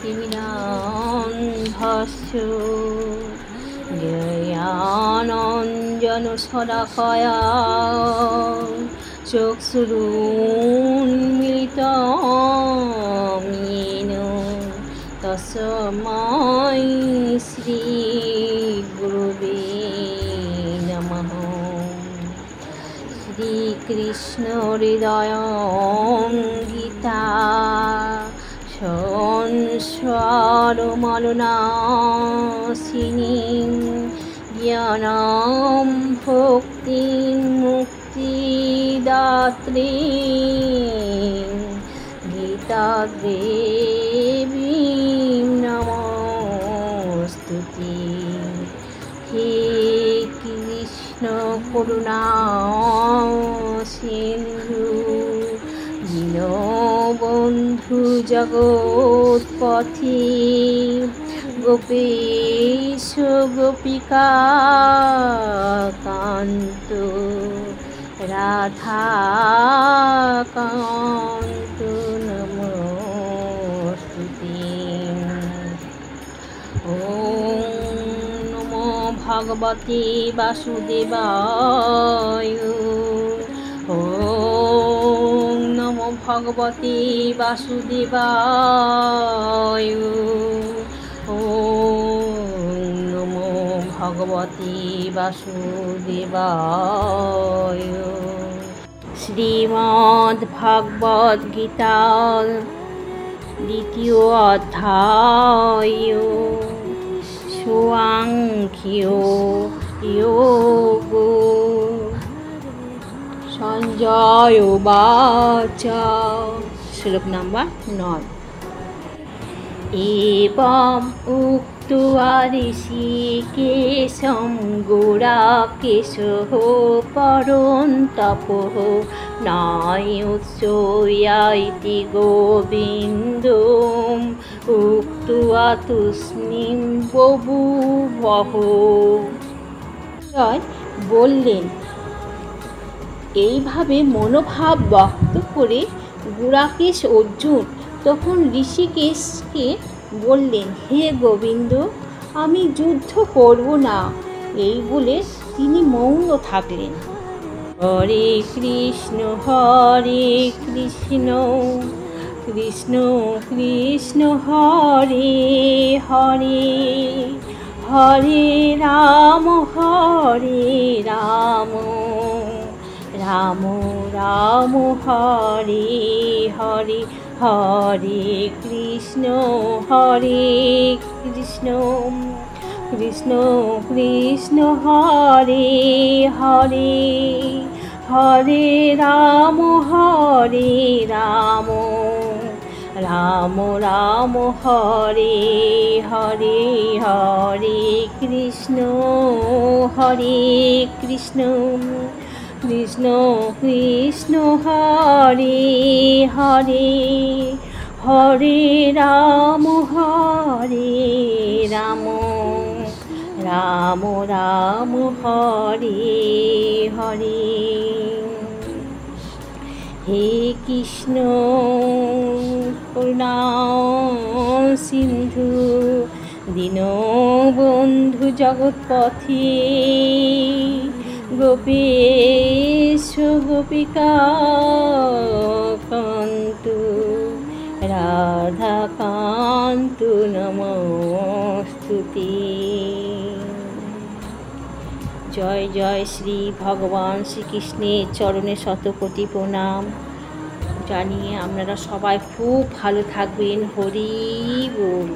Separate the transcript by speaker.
Speaker 1: তিমিরান্ধস্য জ্ঞানাঞ্জনশলাকয়া চক্ষুरुन्मीलितं येन तस्मै श्रीगुरुवे नमः। श्रीकृष्णहृदयगीता संसारमलनाशिनी ज्ञानं भक्तिं मुक्तिदात्री गीतादेवी नमोस्तुते। हे कृष्ण करुणा सिन्धु दीनबन्धु जगत्पथे गोपेश गोपिका कान्त राधा कान्त नमोस्तुते। ॐ नमो भगवते वासुदेवाय। ॐ नमो भगवते वासुदेवाय। ॐ नमो भगवते वासुदेवाय। श्रीमद्भागवत गीता द्वितीय अध्याय सांख्य योगो। संजय उवाच। श्लोक नंबर 9। एवं उक्त्वा ऋषिकेशं गुडाकेशः परन्तपः नायुत्सोऽया इति गोविन्दम् उक्त्वा तस्मिन् बभूवः। বললেন, এইভাবে মনোভাব ব্যক্ত করে গুড়াকেশ অর্জুন তখন ঋষিকেশকে বললেন, হে গোবিন্দ, আমি যুদ্ধ করব না। এই বলে তিনি মৌন থাকলেন। হরে কৃষ্ণ কৃষ্ণ কৃষ্ণ হরে হরে হরে রাম রাম রাম হরে হরে হরে কৃষ্ণ কৃষ্ণ কৃষ্ণ হরে হরে হরে রাম রাম রাম হরে হরে হরে কৃষ্ণ কৃষ্ণ কৃষ্ণ হরে হরে হরে রাম রাম রাম হরে হরে। হে কৃষ্ণ করুণা সিন্ধু দীনবন্ধু জগৎপথে গোপেশ গোপিকা কান্তু রাধা কান্তু নমস্তুতে। জয় জয় শ্রী ভগবান শ্রীকৃষ্ণের চরণে শতকোটি প্রণাম জানিয়ে আপনারা সবাই খুব ভালো থাকবেন। হরি বল।